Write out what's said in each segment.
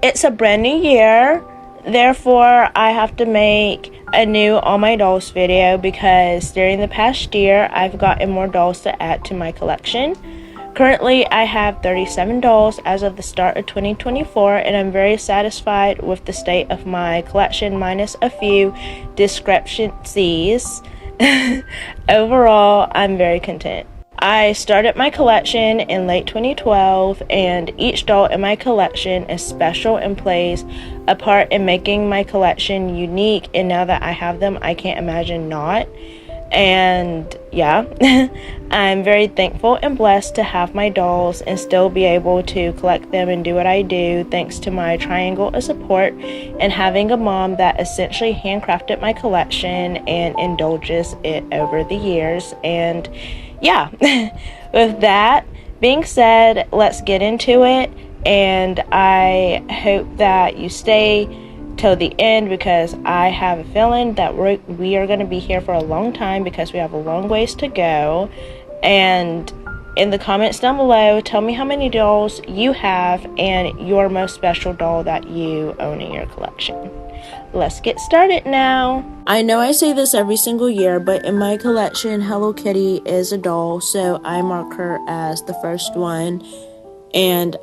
It's a brand new year, therefore I have to make a new All My Dolls video because during the past year I've gotten more dolls to add to my collection. Currently I have 37 dolls as of the start of 2024, and I'm very satisfied with the state of my collection minus a few discrepancies. Overall, I'm very content. I started my collection in late 2012, and each doll in my collection is special and plays a part in making my collection unique, and now that I have them, I can't imagine not. And yeah, I'm very thankful and blessed to have my dolls and still be able to collect them and do what I do thanks to my triangle of support and having a mom that essentially handcrafted my collection and indulges it over the years. And yeah, with that being said, let's get into it, and I hope that you stay till the end because I have a feeling that we are going to be here for a long time because we have a long ways to go. And in the comments down below, tell me how many dolls you have and your most special doll that you own in your collection. Let's get started now. I know I say this every single year, but in my collection, Hello Kitty is a doll, so I mark her as the first one. And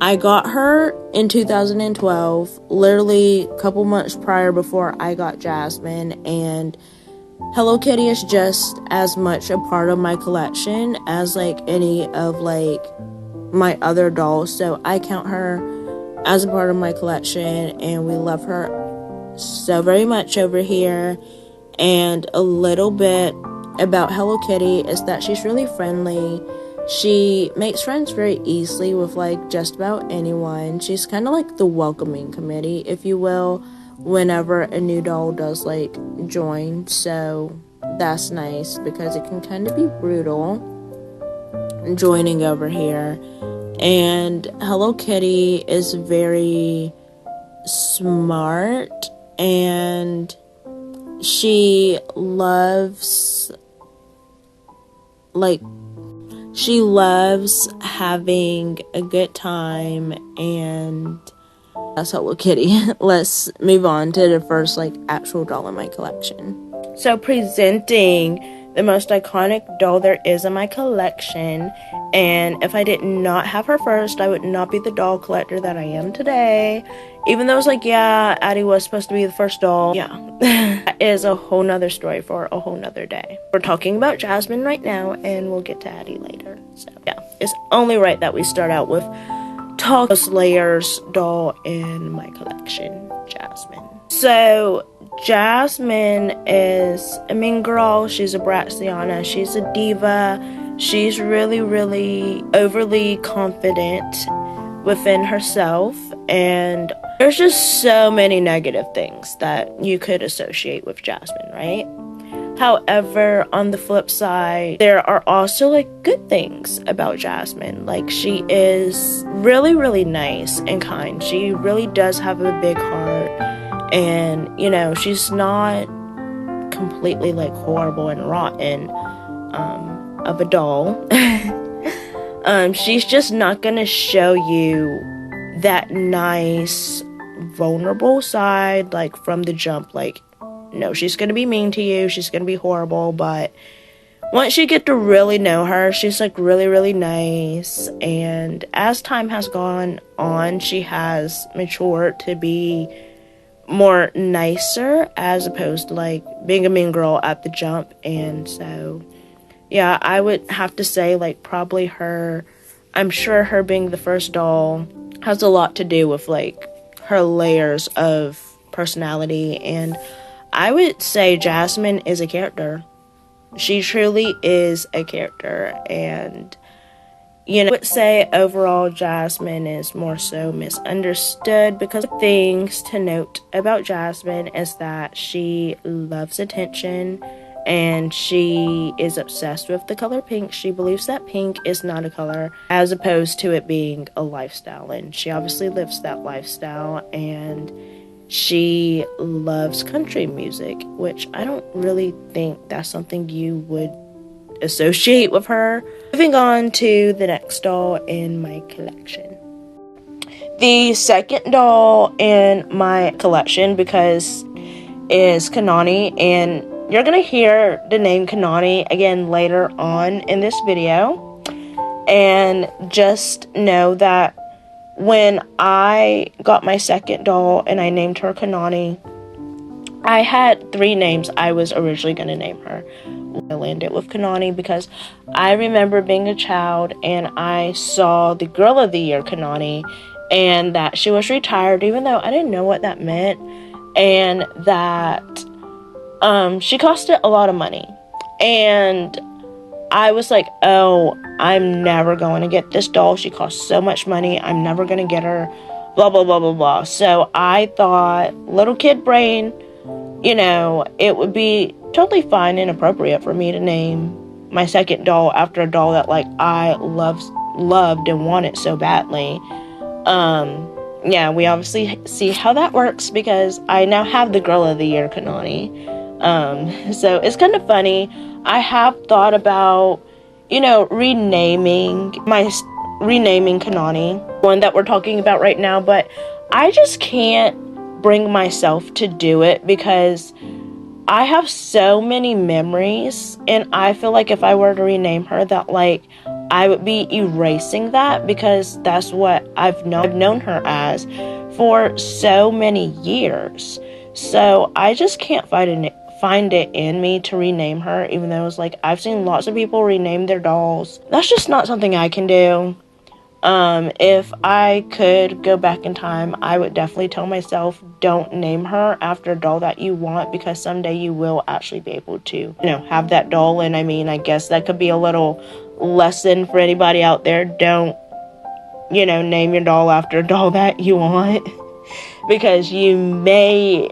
I got her in 2012, literally a couple months prior before I got Jasmine, and Hello Kitty is just as much a part of my collection as like any of like my other dolls, so I count her as a part of my collection, and we love her so very much over here. And a little bit about Hello Kitty is that she's really friendly. She makes friends very easily with like just about anyone. She's kind of like the welcoming committee, if you will, whenever a new doll does like join. So that's nice because it can kind of be brutal joining over here. And Hello Kitty is very smart, and she loves having a good time, and that's Hello Kitty. Let's move on to the first like actual doll in my collection. So presenting the most iconic doll there is in my collection, and if I did not have her first, I would not be the doll collector that I am today. Even though it's like, yeah, Addie was supposed to be the first doll. Yeah, that is a whole nother story for a whole nother day. We're talking about Jasmine right now, and we'll get to Addie later. So yeah, it's only right that we start out with tallest layers doll in my collection, Jasmine. So Jasmine is a mean girl. She's a Braxiana. She's a diva. She's really, really overly confident within herself, and there's just so many negative things that you could associate with Jasmine, right? However, on the flip side, there are also like good things about Jasmine. Like, she is really, really nice and kind. She really does have a big heart, and you know, she's not completely like horrible and rotten of a doll. She's just not gonna show you that nice vulnerable side like from the jump. Like, no, she's gonna be mean to you, she's gonna be horrible, but once you get to really know her, she's like really, really nice. And as time has gone on, she has matured to be more nicer as opposed to like being a mean girl at the jump. And so yeah, I would have to say like probably her, I'm sure her being the first doll has a lot to do with like her layers of personality. And I would say Jasmine is a character. She truly is a character. And you know, I would say overall Jasmine is more so misunderstood because the things to note about Jasmine is that she loves attention and she is obsessed with the color pink. She believes that pink is not a color as opposed to it being a lifestyle, and she obviously lives that lifestyle. And she loves country music, which I don't really think that's something you would associate with her. Moving on to the next doll in my collection. The second doll in my collection because is Kanani, and you're gonna hear the name Kanani again later on in this video. And just know that when I got my second doll and I named her Kanani, I had 3 names I was originally going to name her. I landed with Kanani because I remember being a child and I saw the Girl of the Year Kanani, and that she was retired, even though I didn't know what that meant, and that she costed a lot of money. And I was like, oh, I'm never going to get this doll. She costs so much money. I'm never going to get her, blah, blah, blah, blah, blah. So I thought, little kid brain, you know, it would be totally fine and appropriate for me to name my second doll after a doll that, like, I loved and wanted so badly. Yeah, we obviously see how that works because I now have the Girl of the Year Kanani. So it's kind of funny. I have thought about, you know, renaming Kanani, one that we're talking about right now, but I just can't bring myself to do it because I have so many memories, and I feel like if I were to rename her, that, like, I would be erasing that because that's what I've known her as for so many years. So I just can't find it in me to rename her, even though it's like I've seen lots of people rename their dolls. That's just not something I can do. If I could go back in time, I would definitely tell myself, don't name her after a doll that you want, because someday you will actually be able to, you know, have that doll. And I mean, I guess that could be a little lesson for anybody out there. Don't, you know, name your doll after a doll that you want, because you may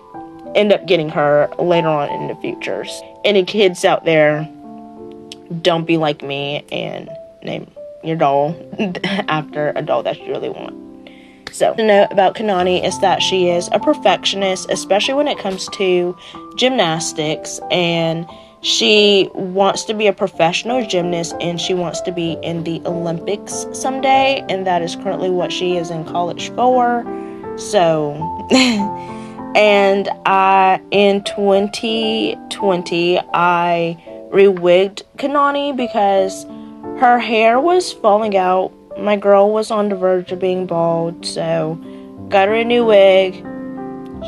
end up getting her later on in the future. Any kids out there, don't be like me and name your doll after a doll that you really want. So, to note about Kanani is that she is a perfectionist, especially when it comes to gymnastics, and she wants to be a professional gymnast, and she wants to be in the Olympics someday, and that is currently what she is in college for. So, and in 2020, I rewigged Kanani because her hair was falling out. My girl was on the verge of being bald, so got her a new wig.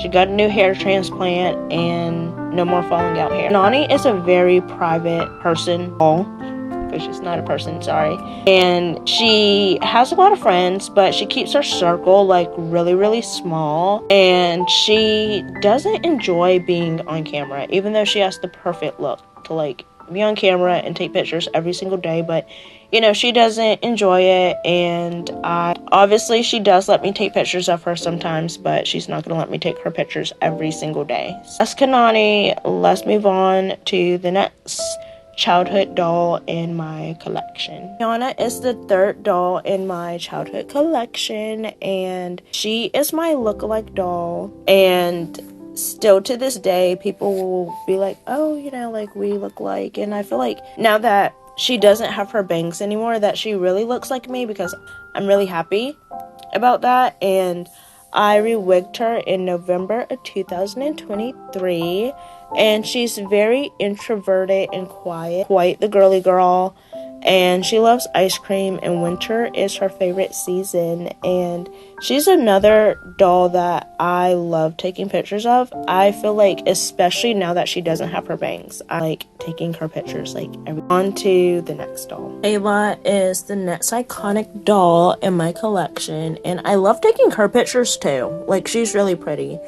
She got a new hair transplant and no more falling out hair. Kanani is a very private person, because she's not a person, sorry. And she has a lot of friends, but she keeps her circle like really, really small. And she doesn't enjoy being on camera, even though she has the perfect look to like be on camera and take pictures every single day. But you know, she doesn't enjoy it, and obviously she does let me take pictures of her sometimes, but she's not going to let me take her pictures every single day. So that's Kanani. Let's move on to the next childhood doll in my collection. Yana is the third doll in my childhood collection, and she is my lookalike doll, and still to this day people will be like, oh, you know, like, we look like, and I feel like now that she doesn't have her bangs anymore, that she really looks like me, because I'm really happy about that. And I rewigged her in November of 2023, and she's very introverted and quiet, quite the girly girl, and she loves ice cream, and winter is her favorite season. And she's another doll that I love taking pictures of. I feel like, especially now that she doesn't have her bangs, I like taking her pictures like every. On to the next doll. Ayla is the next iconic doll in my collection, and I love taking her pictures too. Like, she's really pretty,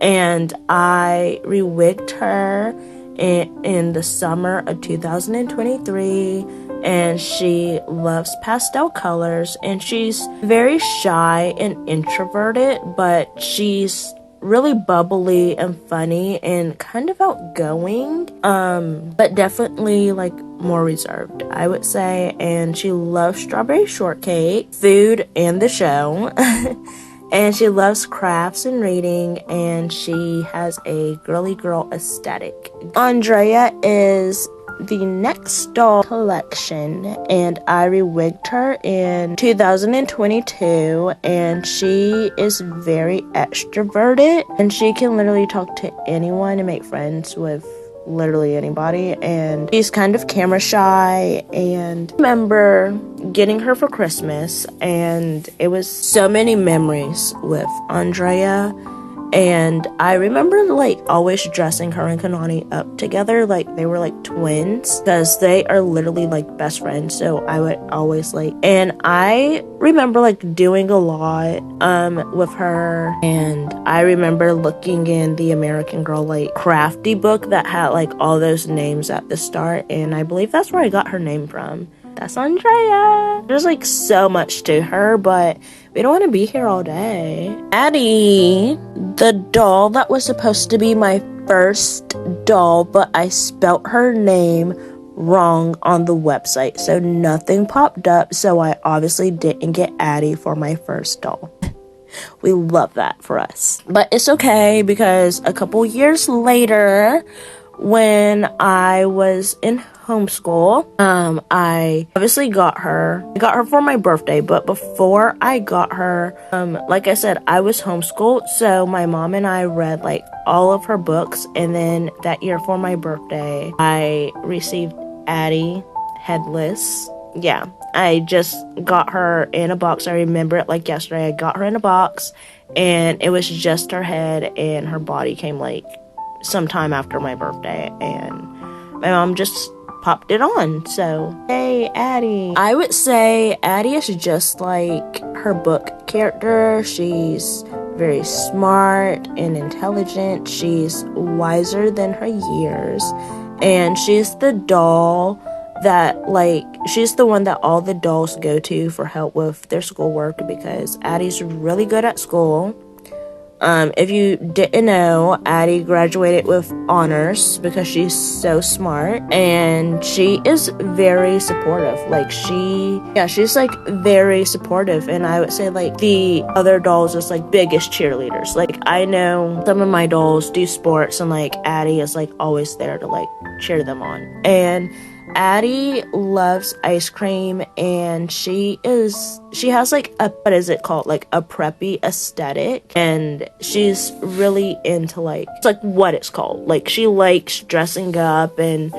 and I rewigged her in the summer of 2023, and she loves pastel colors, and she's very shy and introverted, but she's really bubbly and funny and kind of outgoing, but definitely like more reserved, I would say. And she loves strawberry shortcake, food, and the show. And she loves crafts and reading, and she has a girly girl aesthetic. Andrea is the next doll collection, and I rewigged her in 2022, and she is very extroverted, and she can literally talk to anyone and make friends with literally anybody, and she's kind of camera shy. And I remember getting her for Christmas, and it was so many memories with Andrea. And I remember like always dressing her and Kanani up together like they were like twins, because they are literally like best friends. So I would always like, and I remember like doing a lot with her. And I remember looking in the American Girl like crafty book that had like all those names at the start, and I believe that's where I got her name from. That's Andrea. There's like so much to her, but we don't want to be here all day. Addie, the doll that was supposed to be my first doll, but I spelt her name wrong on the website, so nothing popped up, so I obviously didn't get Addie for my first doll. We love that for us. But it's okay, because a couple years later, when I was in homeschool, I obviously got her. I got her for my birthday, but before I got her, like I said, I was homeschooled, so my mom and I read like all of her books, and then that year for my birthday, I received Addie headless. Yeah, I just got her in a box. I remember it like yesterday. I got her in a box, and it was just her head, and her body came like sometime after my birthday, and my mom just popped it on. So, hey, Addie. I would say Addie is just like her book character. She's very smart and intelligent. She's wiser than her years, and she's the doll that like she's the one that all the dolls go to for help with their schoolwork, because Addie's really good at school. If you didn't know, Addie graduated with honors because she's so smart, and she is very supportive. Like she's like very supportive, and I would say like the other dolls is like biggest cheerleaders. Like I know some of my dolls do sports, and like Addie is like always there to like cheer them on. And Addie loves ice cream, and she has like a, what is it called, like a preppy aesthetic, and she's really into like, it's like what it's called, like she likes dressing up, and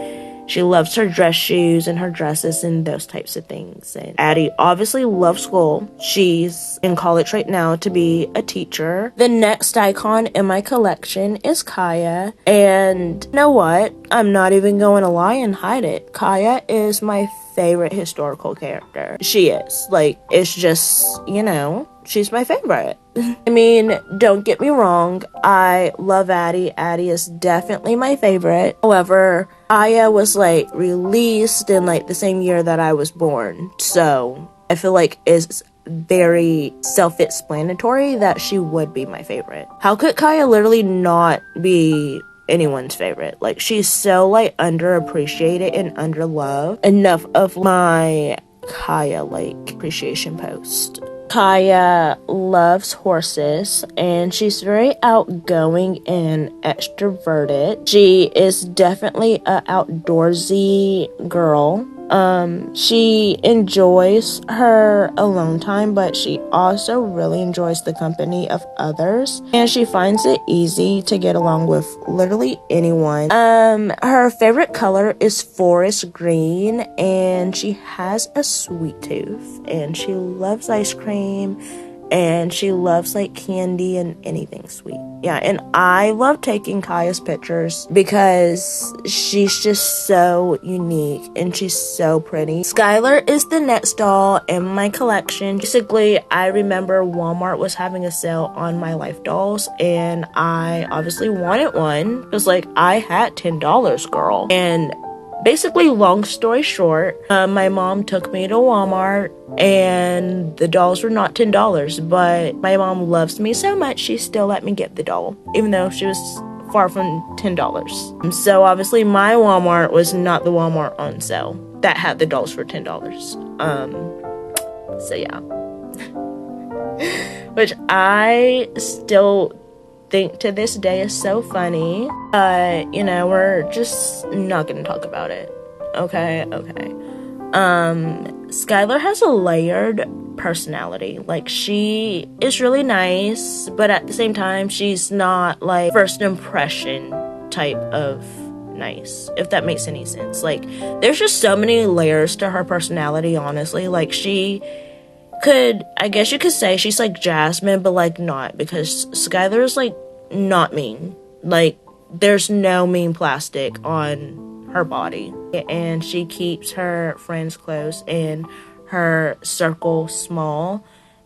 she loves her dress shoes and her dresses and those types of things. And Addie obviously loves school. She's in college right now to be a teacher. The next icon in my collection is Kaya. And you know what? I'm not even going to lie and hide it. Kaya is my favorite historical character. She is. Like, it's just, you know, she's my favorite. I mean, don't get me wrong, I love Addie. Addie is definitely my favorite. However, Aya was like released in like the same year that I was born, so I feel like it's very self-explanatory that she would be my favorite. How could Kaya literally not be anyone's favorite? Like, she's so like underappreciated and underloved. Enough of my Kaya like appreciation post. Kaya loves horses, and she's very outgoing and extroverted. She is definitely an outdoorsy girl. She enjoys her alone time, but she also really enjoys the company of others, and she finds it easy to get along with literally anyone. Her favorite color is forest green, and she has a sweet tooth, and she loves ice cream, and she loves like candy and anything sweet. Yeah, and I love taking Kaya's pictures because she's just so unique and she's so pretty. Skylar is the next doll in my collection. Basically, I remember Walmart was having a sale on My Life dolls, and I obviously wanted one because like I had $10, girl. And basically, long story short, my mom took me to Walmart, and the dolls were not $10, but my mom loves me so much, she still let me get the doll, even though she was far from $10. So obviously, my Walmart was not the Walmart on sale that had the dolls for $10. So yeah. which I still think to this day is so funny. You know, we're just not gonna talk about it. Okay. Skylar has a layered personality. Like, she is really nice, but at the same time, she's not like first impression type of nice, if that makes any sense. Like, there's just so many layers to her personality, honestly. Like, I guess you could say she's like Jasmine, but like not, because Skylar's like not mean. Like, there's no mean plastic on her body, and she keeps her friends close and her circle small,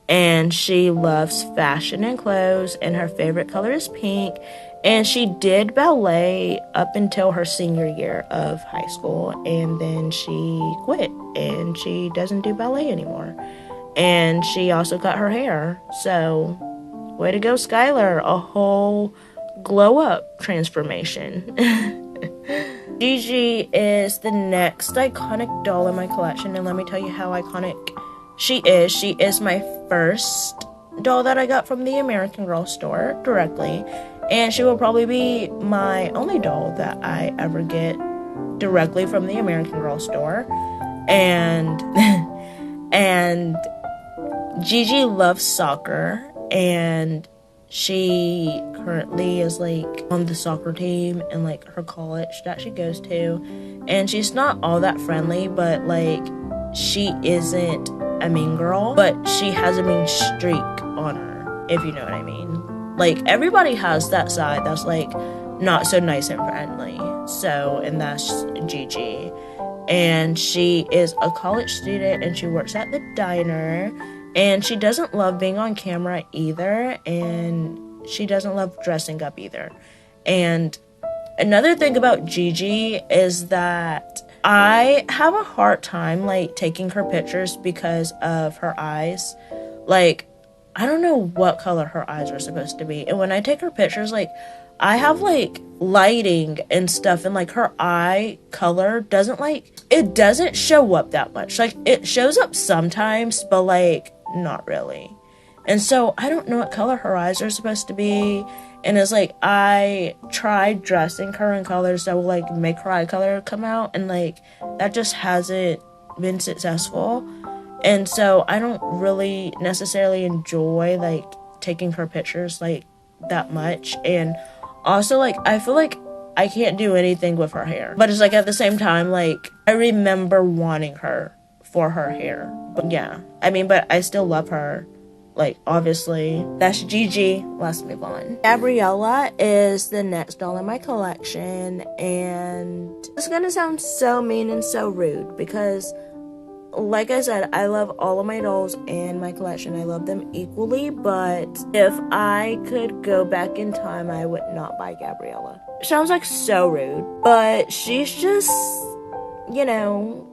and she loves fashion and clothes, and her favorite color is pink, and she did ballet up until her senior year of high school, and then she quit and she doesn't do ballet anymore. And she also cut her hair. So, way to go, Skylar. A whole glow up transformation. Gigi is the next iconic doll in my collection, and let me tell you how iconic she is. She is my first doll that I got from the American Girl store directly, and she will probably be my only doll that I ever get directly from the American Girl store. And and Gigi loves soccer, and she currently is like on the soccer team in like her college that she goes to, and she's not all that friendly, but like she isn't a mean girl, but she has a mean streak on her, if you know what I mean. Like, everybody has that side that's like not so nice and friendly. So, and that's Gigi. And she is a college student, and she works at the diner, and she doesn't love being on camera either, and she doesn't love dressing up either. And another thing about Gigi is that I have a hard time like taking her pictures because of her eyes. Like, I don't know what color her eyes are supposed to be, and when I take her pictures, like, I have like lighting and stuff, and like her eye color doesn't show up that much. Like, it shows up sometimes, but like not really. And so I don't know what color her eyes are supposed to be, and it's like I tried dressing her in colors that will like make her eye color come out, and like that just hasn't been successful. And so I don't really necessarily enjoy like taking her pictures like that much. And also, like, I feel like I can't do anything with her hair. But it's like at the same time, like, I remember wanting her for her hair. But yeah, I mean, but I still love her. Like, obviously. That's Gigi. Let's move on. Gabriella is the next doll in my collection. And it's gonna sound so mean and so rude, because like I said, I love all of my dolls in my collection. I love them equally, but if I could go back in time, I would not buy Gabriella. Sounds like so rude, but she's just, you know,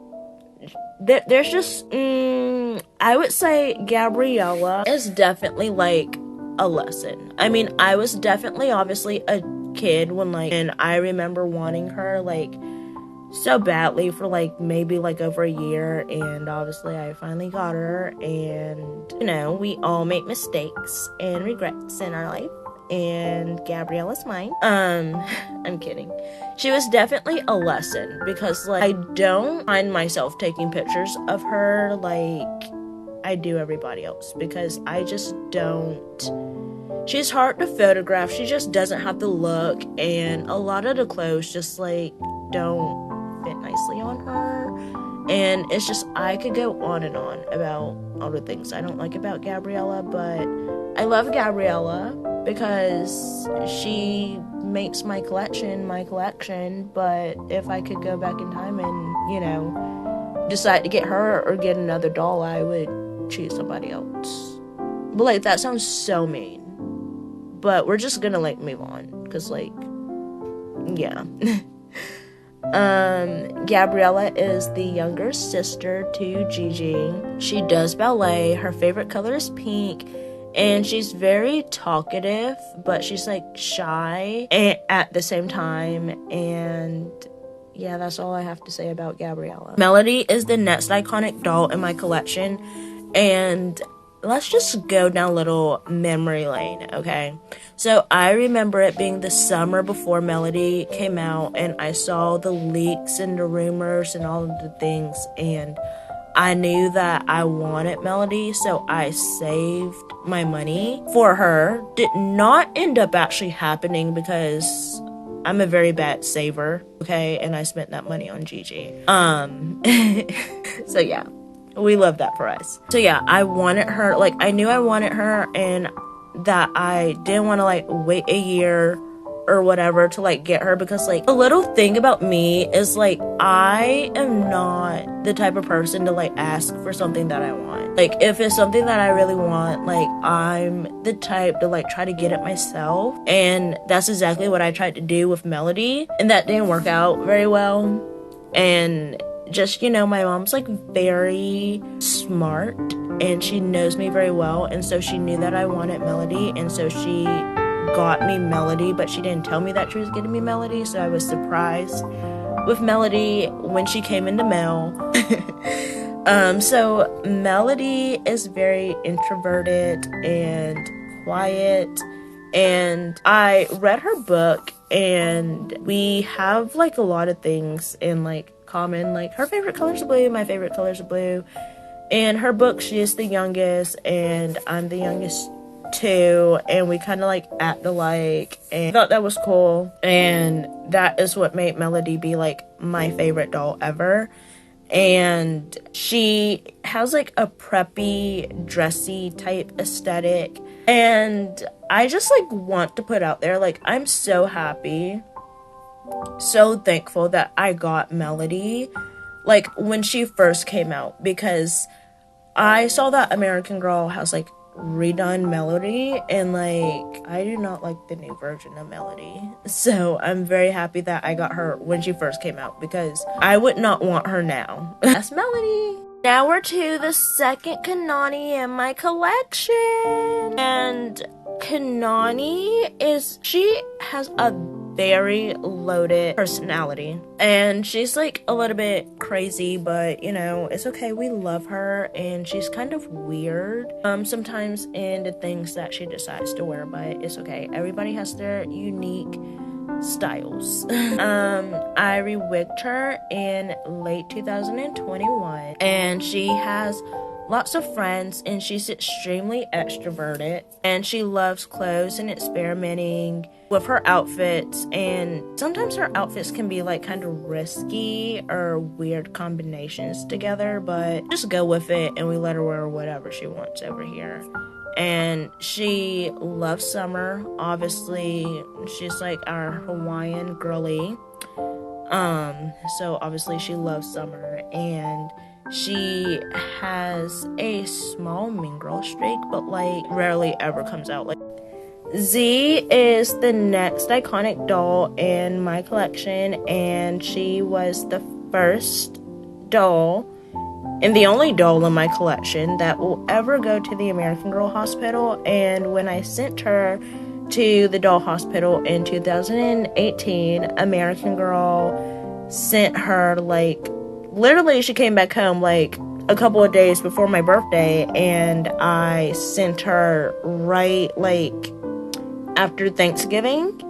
there's just, I would say Gabriella is definitely like a lesson. I mean, I was definitely obviously a kid and I remember wanting her like so badly for like maybe like over a year, and obviously I finally got her, and you know, we all make mistakes and regrets in our life, and Gabriella's mine. I'm kidding. She was definitely a lesson, because like I don't find myself taking pictures of her like I do everybody else, because I just don't. She's hard to photograph. She just doesn't have the look, and a lot of the clothes just like don't fit nicely on her. And it's just, I could go on and on about all the things I don't like about Gabriella, but I love Gabriella because she makes my collection. But if I could go back in time and, you know, decide to get her or get another doll, I would choose somebody else. But like, that sounds so mean, but we're just gonna like move on, because like, yeah. Gabriella is the younger sister to Gigi. She does ballet. Her favorite color is pink, and she's very talkative, but she's like shy at the same time. And yeah, that's all I have to say about Gabriella. Melody is the next iconic doll in my collection, and let's just go down a little memory lane, okay? So I remember it being the summer before Melody came out, and I saw the leaks and the rumors and all of the things, and I knew that I wanted Melody, so I saved my money for her. Did not end up actually happening because I'm a very bad saver, okay? And I spent that money on Gigi. So yeah, we love that for us. So yeah, I wanted her, like, I knew I wanted her, and that I didn't want to, like, wait a year or whatever to, like, get her, because, like, the little thing about me is, like, I am not the type of person to, like, ask for something that I want. Like, if it's something that I really want, like, I'm the type to, like, try to get it myself, and that's exactly what I tried to do with Melody, and that didn't work out very well. And just, you know, my mom's, like, very smart, and she knows me very well, and so she knew that I wanted Melody, and so she got me Melody, but she didn't tell me that she was getting me Melody, so I was surprised with Melody when she came in the mail. So Melody is very introverted and quiet, and I read her book, and we have, like, a lot of things in, like, common. Like, her favorite colors are blue, my favorite colors are blue. In her book, she is the youngest, and I'm the youngest too, and we kind of, like, act alike, and I thought that was cool, and that is what made Melody be, like, my favorite doll ever. And she has, like, a preppy, dressy type aesthetic, and I just, like, want to put out there, like, I'm so happy, so thankful that I got Melody, like, when she first came out, because I saw that American Girl has, like, redone Melody, and, like, I do not like the new version of Melody, so I'm very happy that I got her when she first came out, because I would not want her now. That's Melody. Now we're to the second Kanani in my collection, and Kanani she has a very loaded personality, and she's, like, a little bit crazy, but, you know, it's okay. We love her, and she's kind of weird sometimes in the things that she decides to wear, but it's okay. Everybody has their unique styles. I rewigged her in late 2021, and she has lots of friends, and she's extremely extroverted, and she loves clothes and experimenting with her outfits, and sometimes her outfits can be, like, kind of risky or weird combinations together, but just go with it, and we let her wear whatever she wants over here. And she loves summer, obviously. She's, like, our Hawaiian girly, so obviously she loves summer, and she has a small mean girl streak, but, like, rarely ever comes out. Like, Z is the next iconic doll in my collection, and she was the first doll and the only doll in my collection that will ever go to the American Girl Hospital. And when I sent her to the doll hospital in 2018, American Girl sent her, like, literally, she came back home, like, a couple of days before my birthday, and I sent her right, like, after Thanksgiving,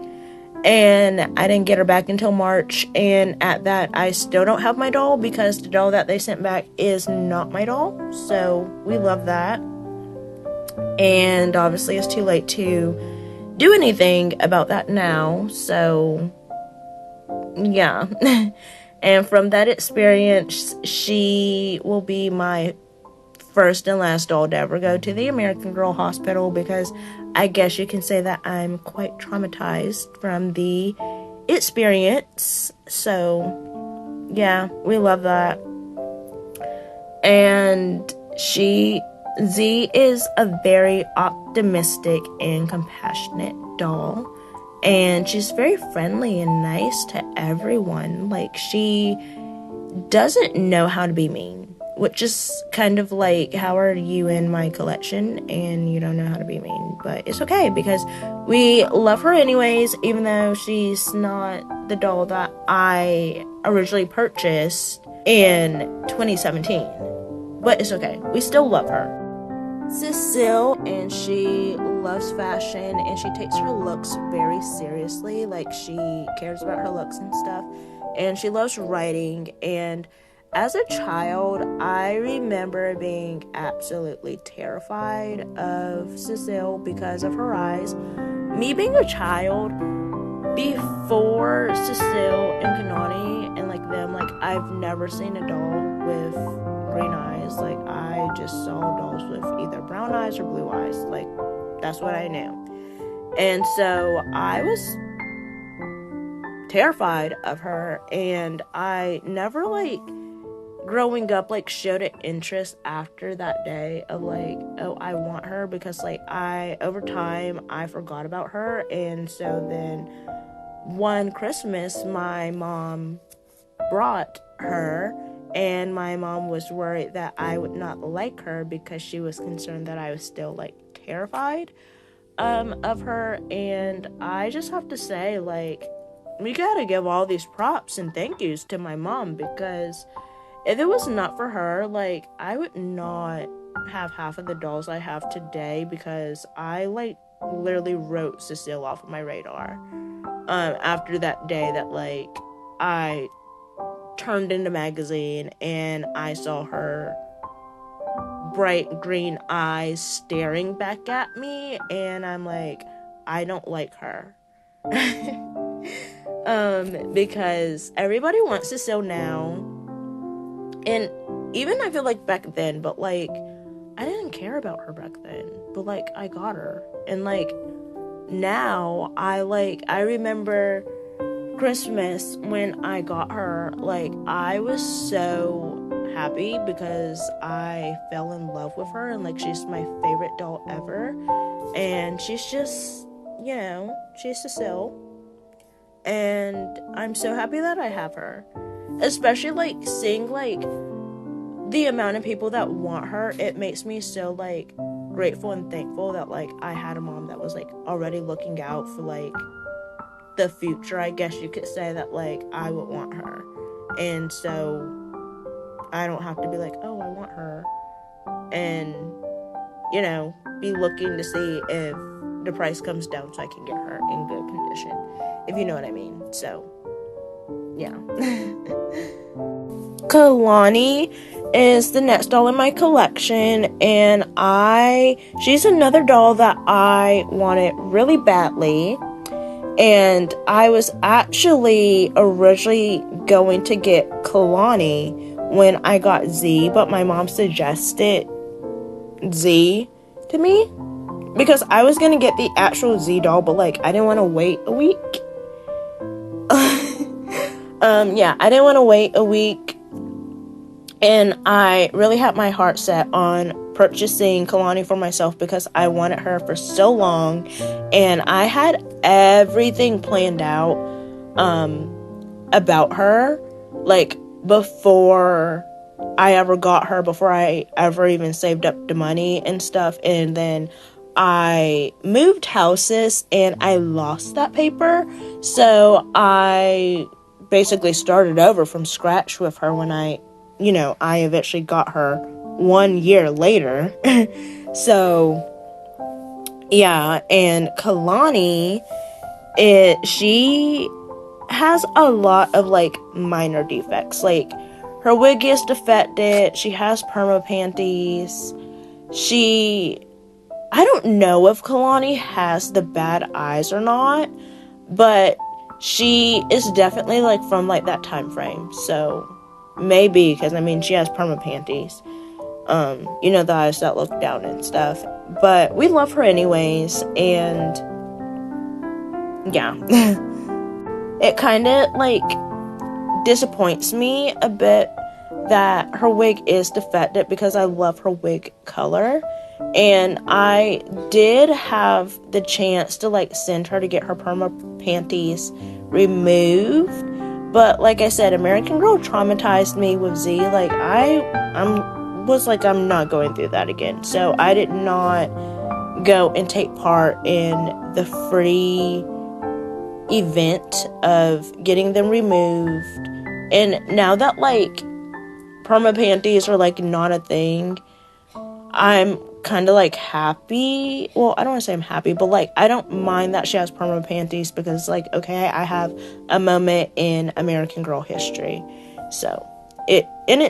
and I didn't get her back until March, and at that, I still don't have my doll, because the doll that they sent back is not my doll, so we love that. And obviously, it's too late to do anything about that now, so yeah. And from that experience, she will be my first and last doll to ever go to the American Girl Hospital, because I guess you can say that I'm quite traumatized from the experience. So, yeah, we love that. And Z is a very optimistic and compassionate doll. And she's very friendly and nice to everyone. Like, she doesn't know how to be mean, which is kind of like, how are you in my collection and you don't know how to be mean? But it's okay, because we love her anyways, even though she's not the doll that I originally purchased in 2017. But it's okay. We still love her. Cecile, and she loves fashion, and she takes her looks very seriously. Like, she cares about her looks and stuff, and she loves writing. And as a child, I remember being absolutely terrified of Cecile because of her eyes. Me being a child, before Cecile and Kanani and like them, like, I've never seen a doll with green eyes. Like, I just saw dolls with either brown eyes or blue eyes. Like, that's what I knew. And so I was terrified of her, and I never, like, growing up, like, showed an interest after that day of, like, oh, I want her, because, like, over time, I forgot about her. And so then one Christmas, my mom brought her, and my mom was worried that I would not like her because she was concerned that I was still, like, terrified of her. And I just have to say, like, we gotta give all these props and thank yous to my mom, because if it was not for her, like, I would not have half of the dolls I have today, because I, like, literally wrote Cecile off of my radar after that day that, like, I turned in the magazine and I saw her bright green eyes staring back at me, and I'm like, I don't like her. Because everybody wants Cecile now, and even I feel like back then, but, like, I didn't care about her back then, but, like, I got her. And, like, now I remember Christmas when I got her. Like, I was so happy because I fell in love with her, and, like, she's my favorite doll ever. And she's just, she's Cecile, and I'm so happy that I have her. Especially, like, seeing, like, the amount of people that want her, it makes me so, like, grateful and thankful that, like, I had a mom that was, like, already looking out for, like, the future, I guess you could say, that, like, I would want her. And so I don't have to be like, oh, I want her, and, be looking to see if the price comes down so I can get her in good condition, if you know what I mean. So, yeah. Kalani is the next doll in my collection, and she's another doll that I wanted really badly. And I was actually originally going to get Kalani when I got Z, but my mom suggested Z to me because I was going to get the actual Z doll, but, like, I didn't want to wait a week. I didn't want to wait a week, and I really had my heart set on purchasing Kalani for myself because I wanted her for so long, and I had everything planned out about her, like, before I ever got her, before I ever even saved up the money and stuff. And then I moved houses and I lost that paper, so I basically started over from scratch with her when I eventually got her 1 year later. So, yeah, and Kalani, she has a lot of, like, minor defects. Like, her wig is defected, she has perma panties, I don't know if Kalani has the bad eyes or not, but she is definitely, like, from, like, that time frame. So maybe, because, I mean, she has perma panties, the eyes that look down and stuff. But we love her anyways, and yeah. It kind of, like, disappoints me a bit that her wig is defective because I love her wig color. And I did have the chance to, like, send her to get her perma panties removed. But, like I said, American Girl traumatized me with Z. Like, I'm not going through that again. So I did not go and take part in the free event of getting them removed. And now that, like, perma panties are, like, not a thing, I'm kind of like happy. Well, I don't want to say I'm happy, but like I don't mind that she has perma panties because like, okay, I have a moment in American Girl history. So it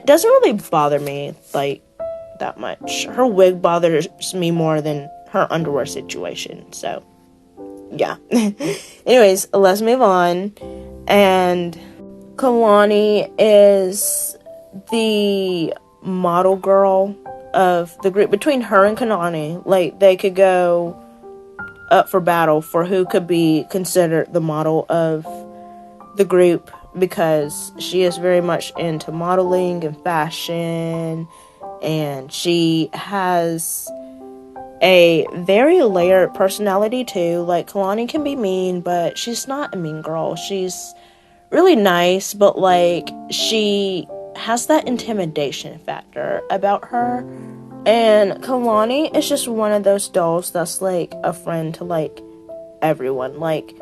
doesn't really bother me like that much. Her wig bothers me more than her underwear situation. So yeah. Anyways, let's move on. And Kalani is the model girl of the group. Between her and Kanani, like, they could go up for battle for who could be considered the model of the group, because she is very much into modeling and fashion, and she has a very layered personality too. Like, Kalani can be mean, but she's not a mean girl. She's really nice, but like, she has that intimidation factor about her. And Kalani is just one of those dolls that's like a friend to like everyone. Like,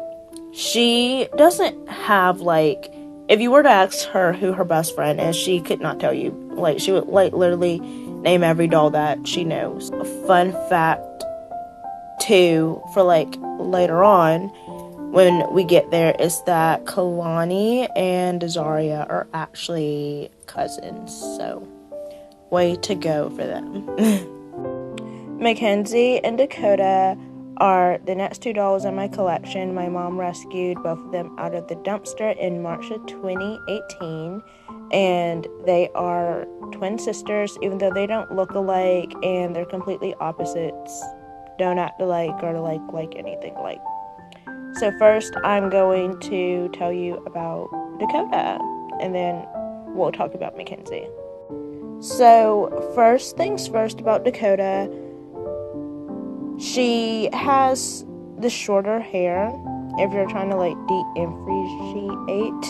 she doesn't have like, if you were to ask her who her best friend is, she could not tell you. Like, she would like literally name every doll that she knows. A fun fact too, for like later on when we get there, is that Kalani and Zaria are actually cousins. So way to go for them. Mackenzie and Dakota are the next two dolls in my collection. My mom rescued both of them out of the dumpster in March of 2018, and they are twin sisters, even though they don't look alike and they're completely opposites. Don't act alike or like anything alike. So first, I'm going to tell you about Dakota, and then we'll talk about Mackenzie. So first things first about Dakota, she has the shorter hair. If you're trying to like de-differentiate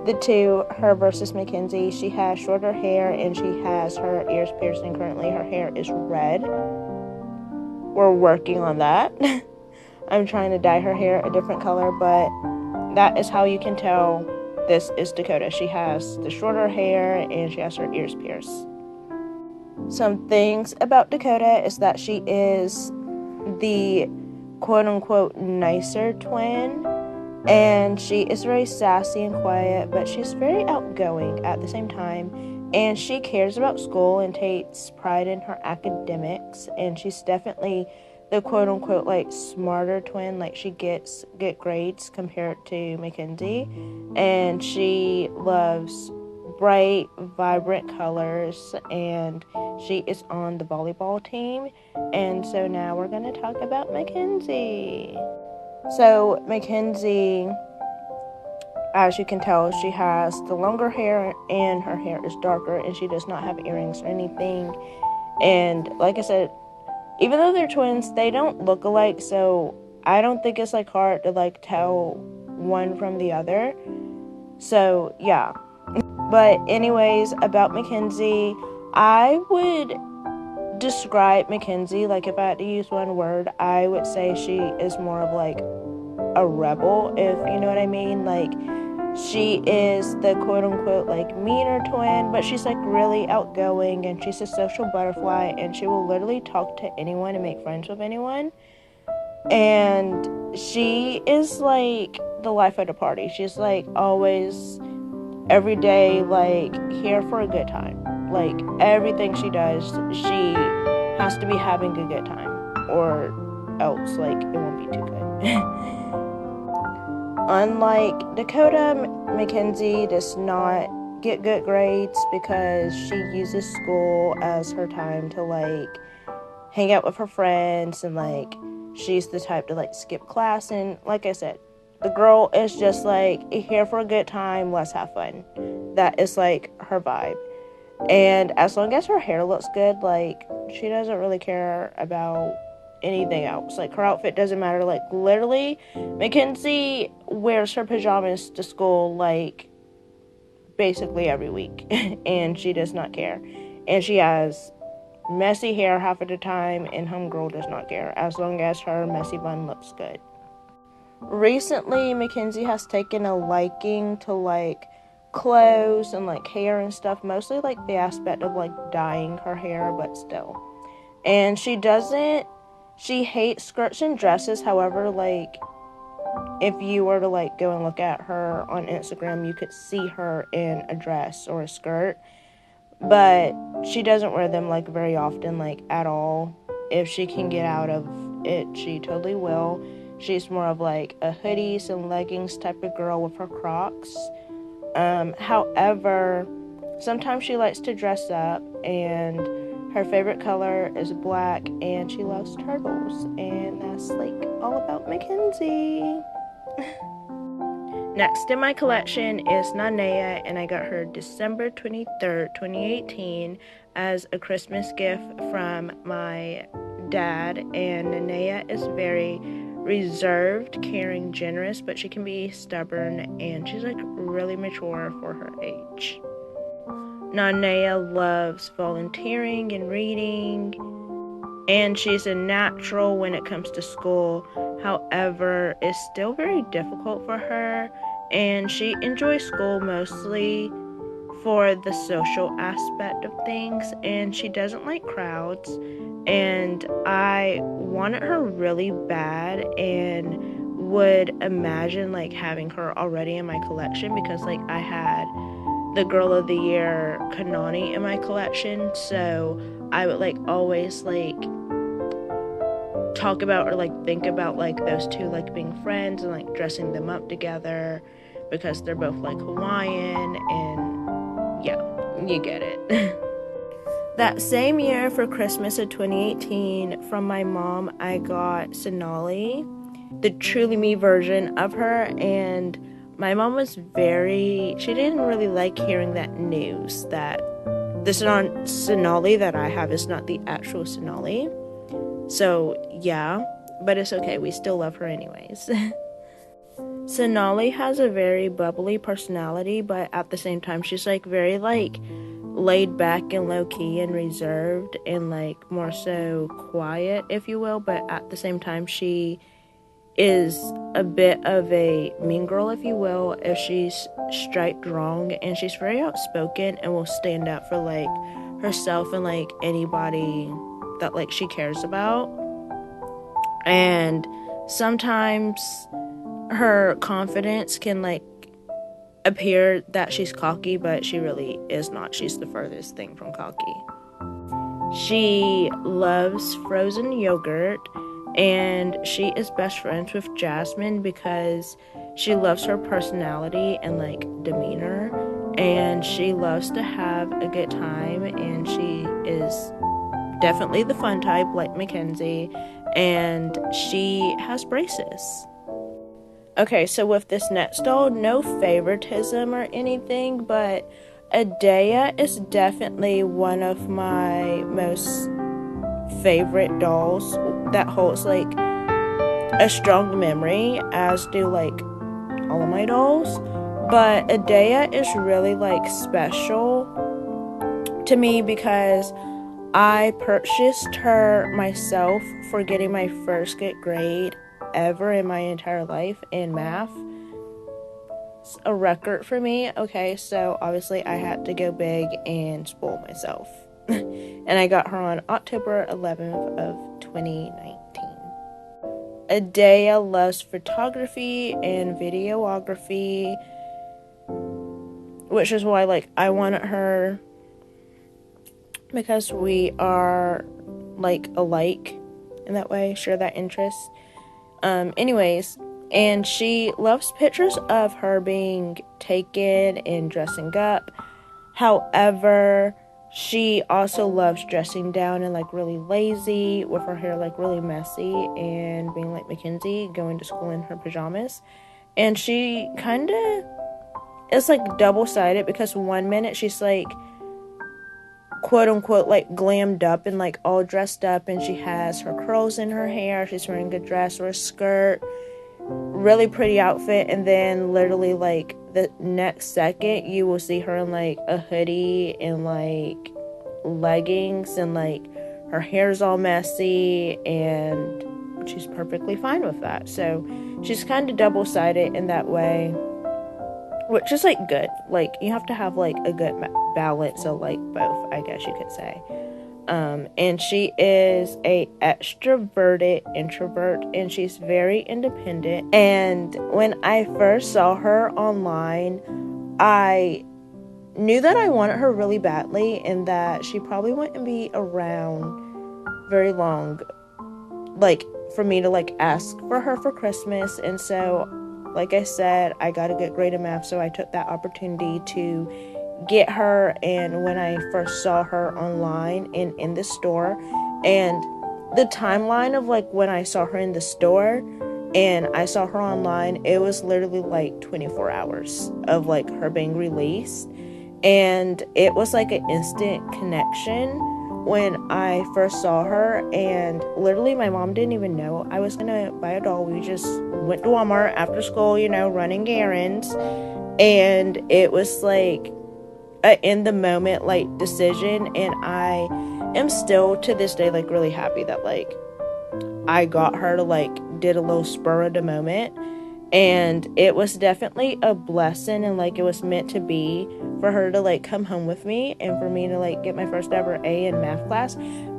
the two, her versus Mackenzie, she has shorter hair and she has her ears piercing. Currently, her hair is red. We're working on that. I'm trying to dye her hair a different color, but that is how you can tell this is Dakota. She has the shorter hair and she has her ears pierced. Some things about Dakota is that she is the quote-unquote nicer twin, and she is very sassy and quiet, but she's very outgoing at the same time, and she cares about school and takes pride in her academics, and she's definitely the quote-unquote like smarter twin. Like, she get grades compared to Mackenzie, and she loves bright, vibrant colors, and she is on the volleyball team. And so now we're going to talk about Mackenzie. So Mackenzie, as you can tell, she has the longer hair and her hair is darker, and she does not have earrings or anything. And like I said, even though they're twins, they don't look alike, so I don't think it's like hard to like tell one from the other. So yeah. But anyways, about Mackenzie, I would describe Mackenzie, like, if I had to use one word, I would say she is more of like a rebel, if you know what I mean. Like, she is the quote-unquote like meaner twin, but she's like really outgoing, and she's a social butterfly, and she will literally talk to anyone and make friends with anyone. And she is like the life of the party. She's like always, every day, like here for a good time. Like, everything she does, she has to be having a good time, or else like it won't be too good. Unlike Dakota, Mackenzie does not get good grades because she uses school as her time to like hang out with her friends, and like she's the type to like skip class. And like I said, the girl is just like here for a good time, let's have fun. That is like her vibe. And as long as her hair looks good, like, she doesn't really care about anything else. Like, her outfit doesn't matter. Like, literally, Mackenzie wears her pajamas to school, like, basically every week. And she does not care. And she has messy hair half of the time, and homegirl does not care, as long as her messy bun looks good. Recently, Mackenzie has taken a liking to, like, clothes and like hair and stuff, mostly like the aspect of like dyeing her hair, but still. And she hates skirts and dresses. However, like, if you were to, like, go and look at her on Instagram, you could see her in a dress or a skirt. But she doesn't wear them, like, very often, like, at all. If she can get out of it, she totally will. She's more of, like, a hoodies and leggings type of girl with her Crocs. However, sometimes she likes to dress up, and her favorite color is black, and she loves turtles, and that's, like, all about Mackenzie. Next in my collection is Nanea, and I got her December 23rd, 2018 as a Christmas gift from my dad. And Nanea is very reserved, caring, generous, but she can be stubborn, and she's, like, really mature for her age. Nanea loves volunteering and reading, and she's a natural when it comes to school. However, it's still very difficult for her, and she enjoys school mostly for the social aspect of things, and she doesn't like crowds. And I wanted her really bad and would imagine, like, having her already in my collection, because, like, I had the Girl of the Year Kanani in my collection, so I would, like, always, like, talk about or, like, think about, like, those two, like, being friends and, like, dressing them up together, because they're both, like, Hawaiian, and yeah, you get it. That same year for Christmas of 2018, from my mom, I got Sonali, the Truly Me version of her, and my mom was she didn't really like hearing that news that this Sonali that I have is not the actual Sonali. So, yeah, but it's okay, we still love her anyways. Sonali has a very bubbly personality, but at the same time, she's, like, very, like, laid back and low-key and reserved and, like, more so quiet, if you will, but at the same time, she is a bit of a mean girl, if you will, if she's striked wrong, and she's very outspoken and will stand up for, like, herself and, like, anybody that, like, she cares about. And sometimes her confidence can, like, appear that she's cocky, but she really is not. She's the furthest thing from cocky. She loves frozen yogurt, and she is best friends with Jasmine because she loves her personality and, like, demeanor, and she loves to have a good time, and she is definitely the fun type like Mackenzie, and she has braces. Okay, so with this next doll, no favoritism or anything, but Adea is definitely one of my most favorite dolls that holds, like, a strong memory, as do, like, all of my dolls. But Adea is really, like, special to me because I purchased her myself for getting my first good grade ever in my entire life in math. It's a record for me. Okay, so obviously I had to go big and spoil myself. And I got her on October 11th of 2019. Adea loves photography and videography, which is why, like, I wanted her because we are, like, alike in that way, share that interest. Anyways, and she loves pictures of her being taken and dressing up. However, she also loves dressing down and, like, really lazy with her hair, like, really messy and being like Mackenzie, going to school in her pajamas. And she kind of is, like, double-sided because one minute she's, like, quote-unquote, like, glammed up and, like, all dressed up, and she has her curls in her hair, she's wearing a dress or a skirt, really pretty outfit, and then literally, like, the next second you will see her in, like, a hoodie and, like, leggings, and, like, her hair's all messy, and she's perfectly fine with that. So she's kind of double-sided in that way, which is, like, good. Like, you have to have, like, a good balance of, like, both, I guess you could say. And she is a extroverted introvert, and she's very independent. And when I first saw her online, I knew that I wanted her really badly and that she probably wouldn't be around very long, like, for me to, like, ask for her for Christmas. And so, like I said, I got a good grade in math, so I took that opportunity to get her. And when I first saw her online and in the store, and the timeline of, like, when I saw her in the store and I saw her online, it was literally like 24 hours of, like, her being released. And it was like an instant connection when I first saw her. And literally my mom didn't even know I was gonna buy a doll. We just went to Walmart after school, running errands. And it was like a in the moment, like, decision. And I am still to this day, like, really happy that, like, I got her to, like, did a little spur of the moment. And it was definitely a blessing, and, like, it was meant to be for her to, like, come home with me and for me to, like, get my first ever A in math class.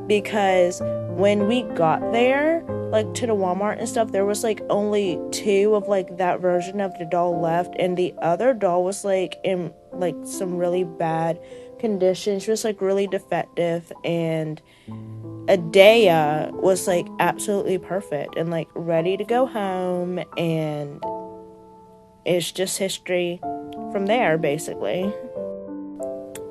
Because when we got there, like, to the Walmart and stuff, there was, like, only 2 of, like, that version of the doll left, and the other doll was, like, in, like, some really bad condition. She was, like, really defective, and Adea was, like, absolutely perfect and, like, ready to go home. And it's just history from there, basically.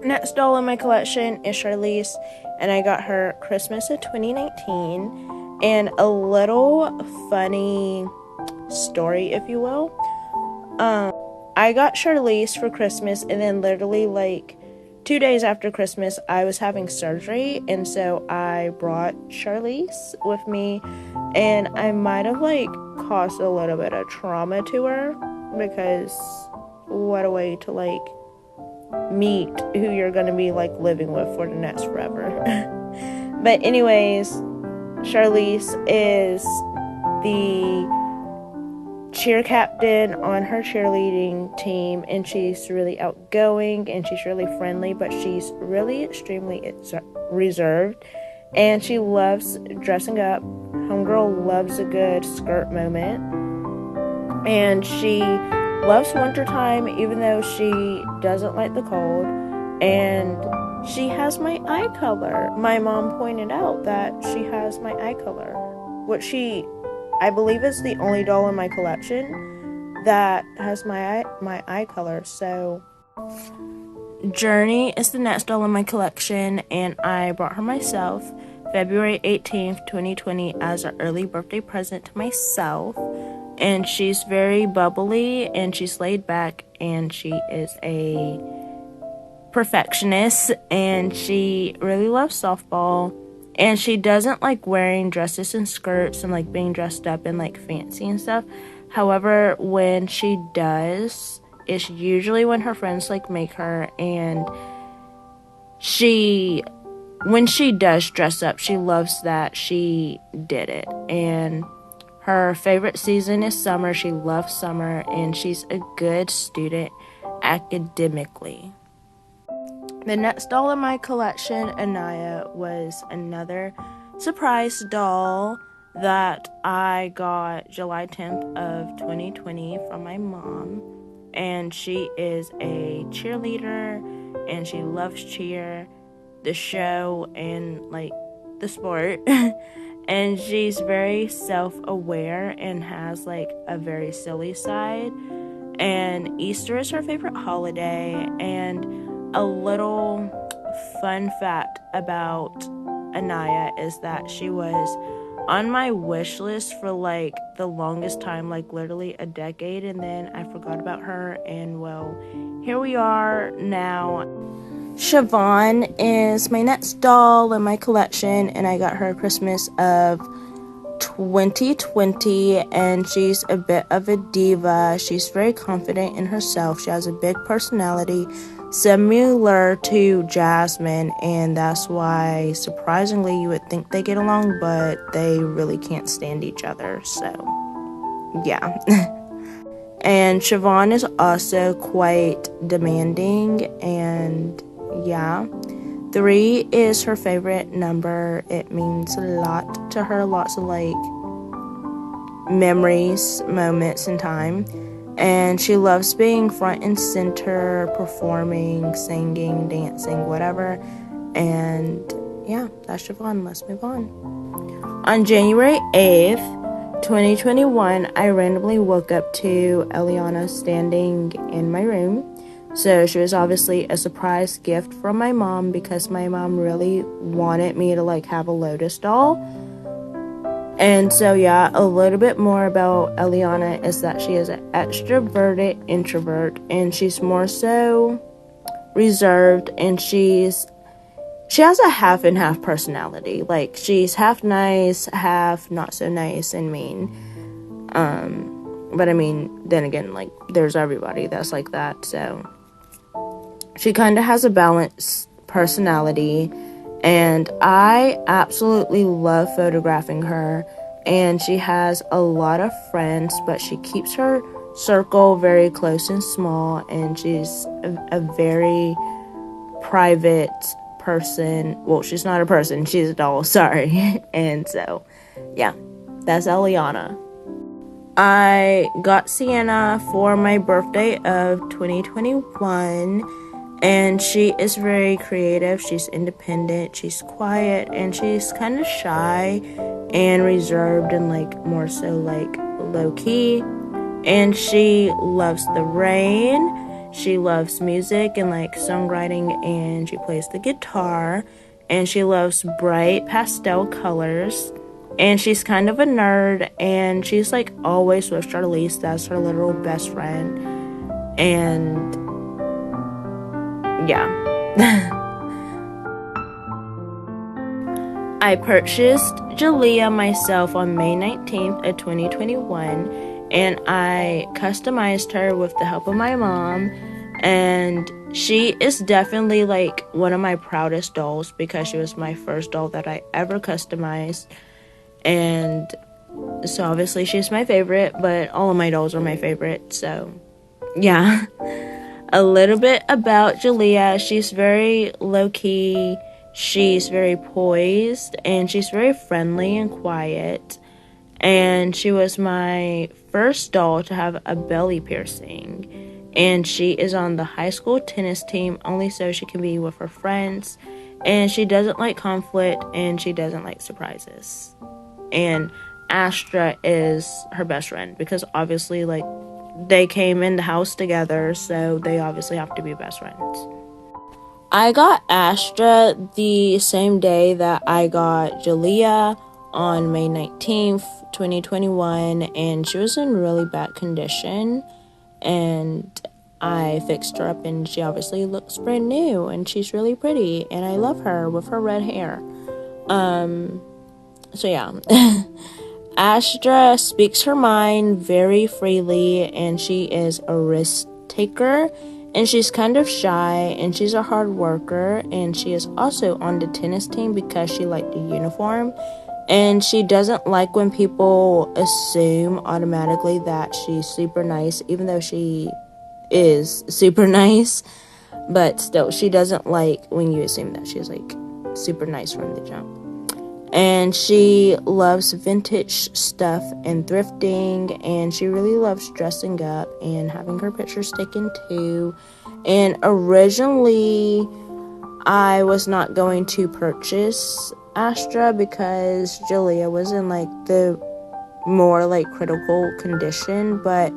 Next doll in my collection is Charlize, and I got her Christmas of 2019. And a little funny story, if you will. I got Charlize for Christmas, and then literally, like, 2 days after Christmas, I was having surgery, and so I brought Charlize with me, and I might have, like, caused a little bit of trauma to her, because what a way to, like, meet who you're gonna be, like, living with for the next forever. But anyways, Charlize is the cheer captain on her cheerleading team, and she's really outgoing and she's really friendly, but she's really extremely reserved, and she loves dressing up. Homegirl loves a good skirt moment, and she loves wintertime, even though she doesn't like the cold. And she has my eye color. My mom pointed out that she has my eye color, which I believe is the only doll in my collection that has my eye color. So Journey is the next doll in my collection, and I bought her myself February 18th, 2020 as an early birthday present to myself. And she's very bubbly, and she's laid back, and she is a perfectionist, and she really loves softball. And she doesn't like wearing dresses and skirts and, like, being dressed up and, like, fancy and stuff. However, when she does, it's usually when her friends, like, make her. And when she does dress up, she loves that she did it. And her favorite season is summer. She loves summer, and she's a good student academically. The next doll in my collection, Anaya, was another surprise doll that I got July 10th of 2020 from my mom. And she is a cheerleader, and she loves cheer, the show, and, like, the sport. And she's very self-aware and has, like, a very silly side. And Easter is her favorite holiday. And a little fun fact about Anaya is that she was on my wish list for, like, the longest time, like, literally a decade, and then I forgot about her, and, well, here we are now. Siobhan is my next doll in my collection, and I got her Christmas of 2020, and she's a bit of a diva. She's very confident in herself. She has a big personality, similar to Jasmine, and that's why, surprisingly, you would think they get along, but they really can't stand each other. So yeah. And Siobhan is also quite demanding, and yeah. 3 is her favorite number. It means a lot to her, lots of like memories, moments in time. And she loves being front and center, performing, singing, dancing, whatever. And yeah, that's Siobhan. Let's move on. On January 8th, 2021, I randomly woke up to Eliana standing in my room. So she was obviously a surprise gift from my mom because my mom really wanted me to like have a Lotus doll. And so yeah, a little bit more about Eliana is that she is an extroverted introvert, and she's more so reserved, and she has a half and half personality. Like, she's half nice, half not so nice and mean. But I mean, then again, like, there's everybody that's like that. So she kind of has a balanced personality, and I absolutely love photographing her. And she has a lot of friends, but she keeps her circle very close and small, and she's a very private person. Well, she's not a person, she's a doll, sorry. And so, yeah, that's Eliana. I got Sienna for my birthday of 2021, and she is very creative. She's independent, she's quiet, and she's kind of shy and reserved and like more so like low-key. And she loves the rain, she loves music and like songwriting, and she plays the guitar, and she loves bright pastel colors, and she's kind of a nerd, and she's like always with Charlize. That's her literal best friend. And yeah. I purchased Jalea myself on May 19th of 2021, and I customized her with the help of my mom. And she is definitely like one of my proudest dolls because she was my first doll that I ever customized. And so obviously she's my favorite, but all of my dolls are my favorite. So yeah. A little bit about Jalea. She's very low-key, she's very poised, and she's very friendly and quiet. And she was my first doll to have a belly piercing. And she is on the high school tennis team only so she can be with her friends. And she doesn't like conflict, and she doesn't like surprises. And Astra is her best friend because obviously, like, they came in the house together, so they obviously have to be best friends. I got Astra the same day that I got Jalea on May 19th, 2021, and she was in really bad condition, and I fixed her up, and she obviously looks brand new, and she's really pretty, and I love her with her red hair. So yeah. Astra speaks her mind very freely, and she is a risk taker, and she's kind of shy, and she's a hard worker, and she is also on the tennis team because she liked the uniform, and she doesn't like when people assume automatically that she's super nice, even though she is super nice. But still, she doesn't like when you assume that she's like super nice from the jump. And she loves vintage stuff and thrifting, and she really loves dressing up and having her pictures taken too. And originally, I was not going to purchase Astra because Jalea was in like the more like critical condition, but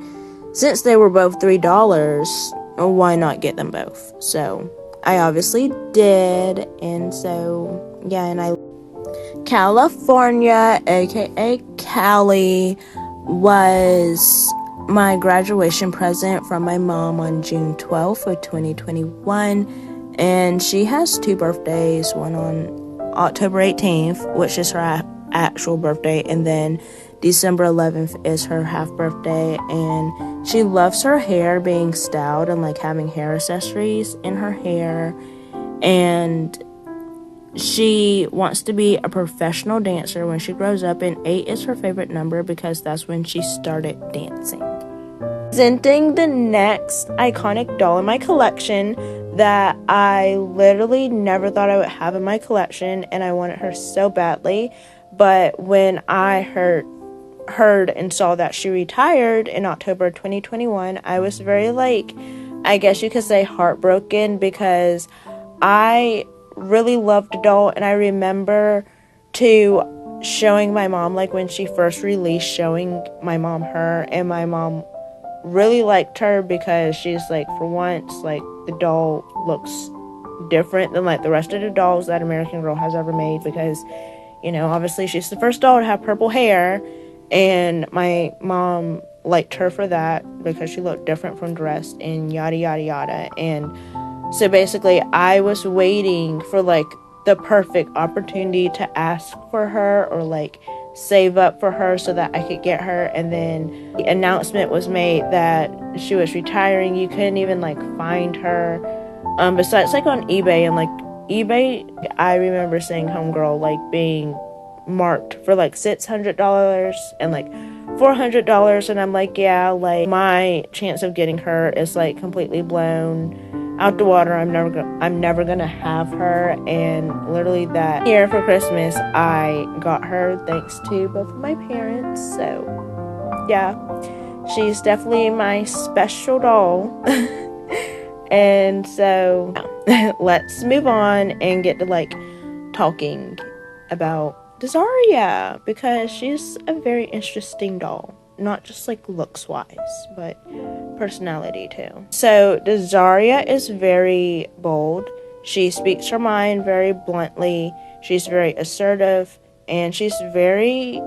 since they were both $3, why not get them both? So I obviously did, and so yeah, and I California, aka Cali, was my graduation present from my mom on June 12th of 2021, and she has 2 birthdays, one on October 18th, which is her actual birthday, and then December 11th is her half birthday. And she loves her hair being styled and like having hair accessories in her hair, and she wants to be a professional dancer when she grows up, and 8 is her favorite number because that's when she started dancing. Presenting the next iconic doll in my collection, that I literally never thought I would have in my collection, and I wanted her so badly. But when I heard and saw that she retired in October 2021, I was very, like, I guess you could say heartbroken, because I really loved the doll, and I remember showing my mom, like, when she first released, showing my mom her, and my mom really liked her because she's like, for once, like, the doll looks different than like the rest of the dolls that American Girl has ever made, because, you know, obviously she's the first doll to have purple hair, and my mom liked her for that because she looked different from the rest, and yada yada yada. And so basically I was waiting for like the perfect opportunity to ask for her, or like save up for her so that I could get her. And then the announcement was made that she was retiring. You couldn't even like find her besides like on eBay, and like eBay, I remember seeing Homegirl like being marked for like $600 and like $400, and I'm like, yeah, like my chance of getting her is like completely blown out the water. I'm never gonna have her. And literally that year for Christmas, I got her thanks to both of my parents. So yeah, she's definitely my special doll. And so let's move on and get to like talking about Dazaria, because she's a very interesting doll, not just like looks wise, but personality too. So Dazaria is very bold. She speaks her mind very bluntly. She's very assertive, and she's a very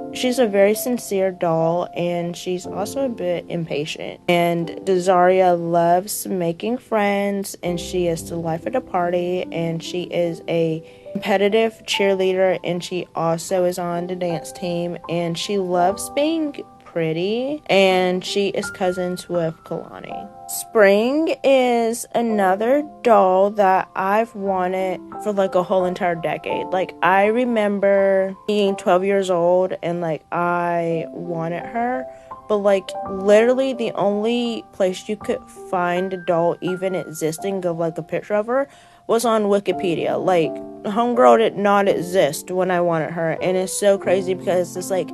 sincere doll, and she's also a bit impatient. And Dazaria loves making friends, and she is the life of the party, and she is a competitive cheerleader, and she also is on the dance team, and she loves being pretty, and she is cousins with Kalani. Spring is another doll that I've wanted for like a whole entire decade. Like, I remember being 12 years old and like I wanted her, but like literally the only place you could find a doll even existing of like a picture of her was on Wikipedia. Like, Homegirl did not exist when I wanted her, and it's so crazy because it's like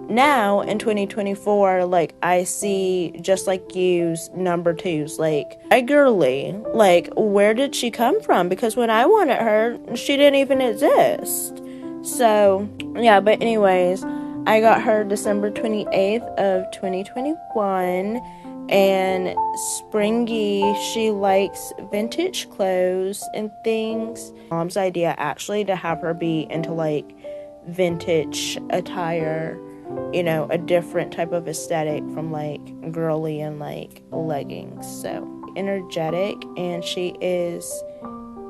now in 2024, like I see Just Like You's number 2s, like, hi girly, like, where did she come from? Because when I wanted her, she didn't even exist. So yeah, but anyways, I got her December 28th of 2021. And Springy, she likes vintage clothes and things. Mom's idea actually to have her be into like vintage attire, you know, a different type of aesthetic from like girly and like leggings. So energetic, and she is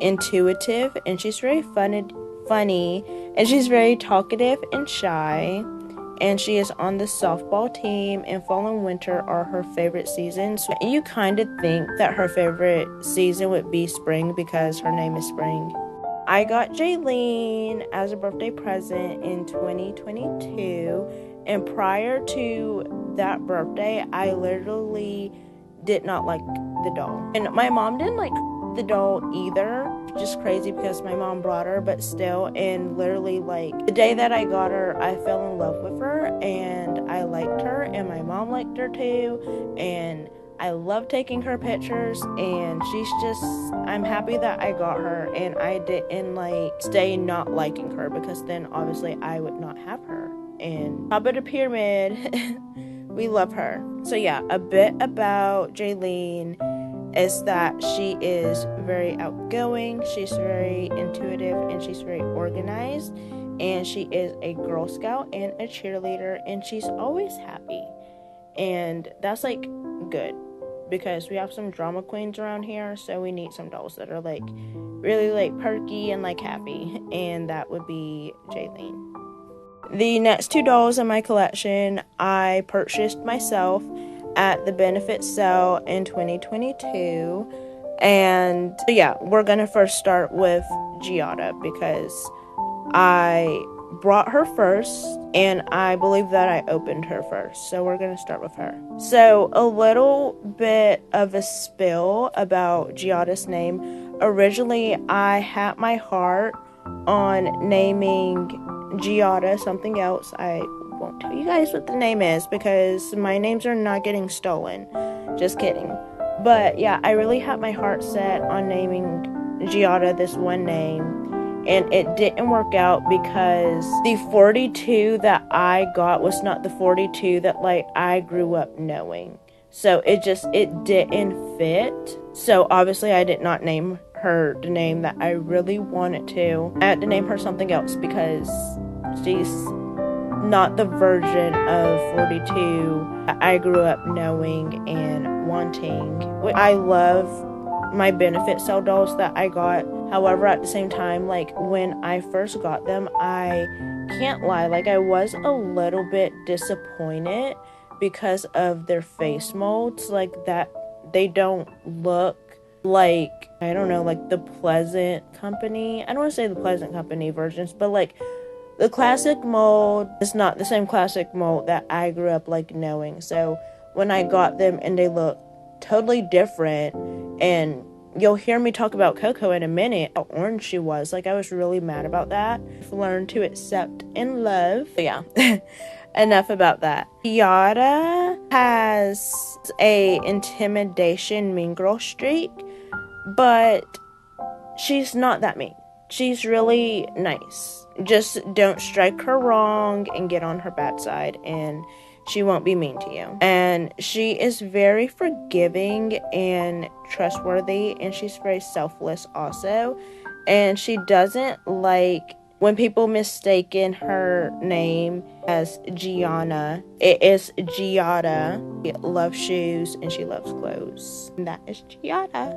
intuitive, and she's very funny, and she's very talkative and shy. And she is on the softball team, and fall and winter are her favorite seasons. And you kind of think that her favorite season would be spring because her name is Spring. I got Jaylene as a birthday present in 2022, and prior to that birthday, I literally did not like the doll. And my mom didn't like the doll either. Just crazy because my mom brought her, but still. And literally, like, the day that I got her, I fell in love with her, and I liked her, and my mom liked her too, and I love taking her pictures, and I'm happy that I got her, and I didn't like stay not liking her, because then obviously I would not have her. And top of the pyramid, we love her. So yeah, a bit about Jaylene is that she is very outgoing, she's very intuitive, and she's very organized, and she is a Girl Scout and a cheerleader, and she's always happy. And that's like good, because we have some drama queens around here, so we need some dolls that are like really like perky and like happy, and that would be Jaylene. The next 2 dolls in my collection I purchased myself at the benefit sale in 2022. And yeah, we're gonna first start with Giada, because I brought her first, and I believe that I opened her first, so we're gonna start with her. So a little bit of a spill about Giada's name. originally I had my heart on naming Giada something else. I won't tell you guys what the name is because my names are not getting stolen. Just kidding. But yeah, I really had my heart set on naming Giada this one name, and it didn't work out because the 42 that I got was not the 42 that like I grew up knowing. So it didn't fit. So obviously I did not name her the name that I really wanted to. I had to name her something else because she's not the version of 42 that I grew up knowing and wanting. I love my benefit cell dolls that I got. However, at the same time, like when I first got them, I can't lie, like I was a little bit disappointed because of their face molds, like that they don't look like, I don't know, like the Pleasant Company. I don't want to say the Pleasant Company versions, but like the classic mold is not the same classic mold that I grew up like knowing. So when I got them and they look totally different, and you'll hear me talk about Coco in a minute, how orange she was. Like I was really mad about that. I've learned to accept and love. But yeah, enough about that. Yada has a intimidation mean girl streak, but she's not that mean. She's really nice. Just don't strike her wrong and get on her bad side, and she won't be mean to you. And she is very forgiving and trustworthy, and she's very selfless also. And she doesn't like when people mistaken her name as Gianna. It is Giada. She loves shoes and she loves clothes. And that is Giada.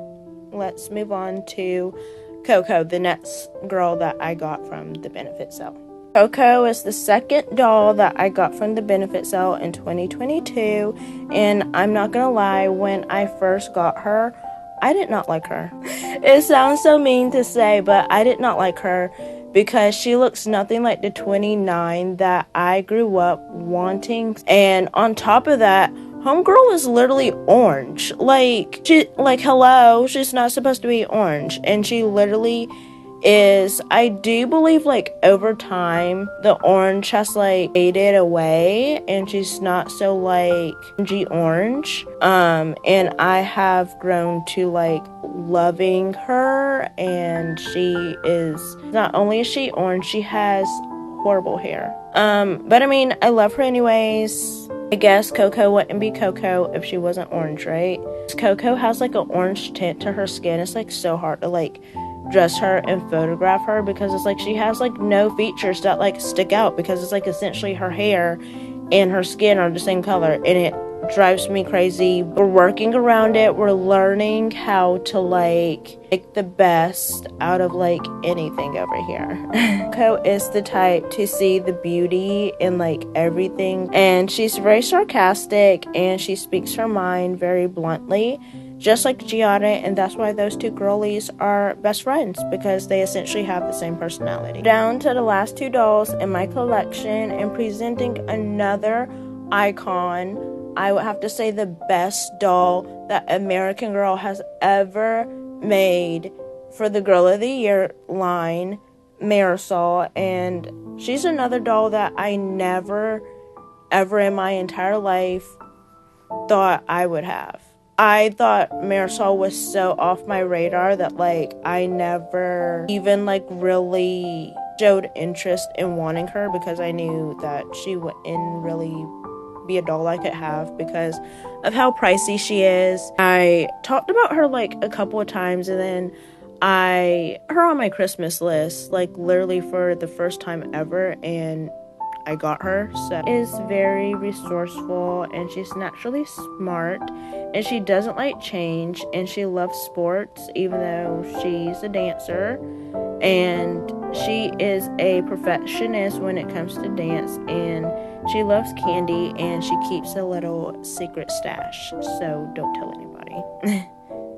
Let's move on to Coco, the next girl that I got from the benefit cell. Coco is the second doll that I got from the benefit cell in 2022, and I'm not gonna lie, when I first got her, I did not like her. It sounds so mean to say, but I did not like her because she looks nothing like the 29 that I grew up wanting. And on top of that, homegirl is literally orange. Hello, she's not supposed to be orange. And she literally is. I do believe, like, over time, the orange has, like, faded away. And she's not so, like, orangey orange. And I have grown to, like, loving her. And she is, not only is she orange, she has horrible hair. But I mean, I love her anyways. I guess Coco wouldn't be Coco if she wasn't orange, right? Coco has like an orange tint to her skin. It's like so hard to like dress her and photograph her because it's like she has like no features that like stick out because it's like essentially her hair and her skin are the same color, and it drives me crazy. We're working around it. We're learning how to like make the best out of like anything over here. Coco is the type to see the beauty in like everything, and she's very sarcastic and she speaks her mind very bluntly, just like Giada, and that's why those two girlies are best friends, because they essentially have the same personality. Down to the last two dolls in my collection, and presenting another icon. I would have to say the best doll that American Girl has ever made for the Girl of the Year line, Marisol. And she's another doll that I never, ever in my entire life thought I would have. I thought Marisol was so off my radar that, like, I never even, like, really showed interest in wanting her because I knew that she wouldn't really be a doll I could have because of how pricey she is. I talked about her like a couple of times, and then her on my Christmas list, like literally for the first time ever, and I got her. So is very resourceful, and she's naturally smart, and she doesn't like change, and she loves sports even though she's a dancer, and she is a perfectionist when it comes to dance, and she loves candy, and she keeps a little secret stash, so don't tell anybody.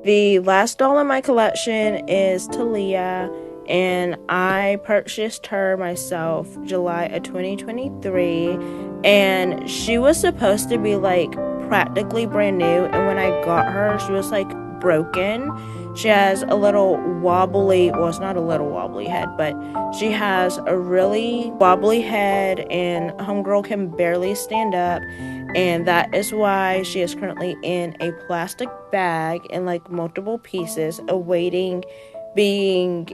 The last doll in my collection is Talia, and I purchased her myself July of 2023, and she was supposed to be like practically brand new, and when I got her, she was like broken. She has a little wobbly, well, it's not a little wobbly head, but she has a really wobbly head, and homegirl can barely stand up, and that is why she is currently in a plastic bag in like multiple pieces, awaiting being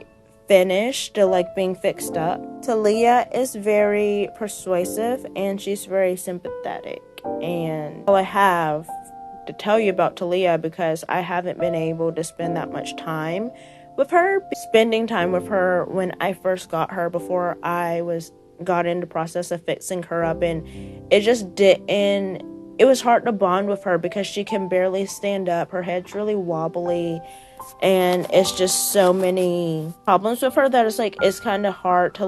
finished or like being fixed up. Talia is very persuasive and she's very sympathetic, and all I have to tell you about Talia, because I haven't been able to spend that much time with her. Spending time with her when I first got her, before I got into process of fixing her up, and it just didn't, it was hard to bond with her because she can barely stand up, her head's really wobbly, and it's just so many problems with her that it's kind of hard to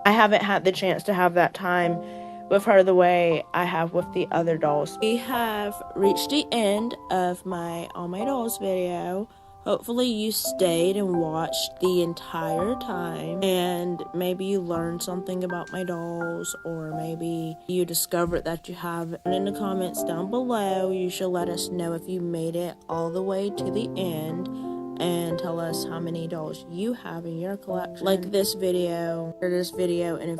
I haven't had the chance to have that time with her the way I have with the other dolls. We have reached the end of my All My Dolls video. Hopefully you stayed and watched the entire time, and maybe you learned something about my dolls, or maybe you discovered that you have. In the comments down below, you should let us know if you made it all the way to the end, and tell us how many dolls you have in your collection. Like this video, and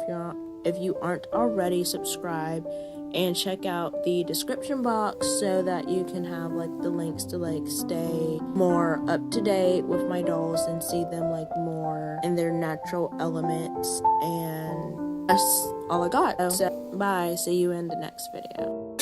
if you aren't already, subscribe and check out the description box so that you can have the links to stay more up to date with my dolls and see them more in their natural elements. And that's all I got. So bye, see you in the next video.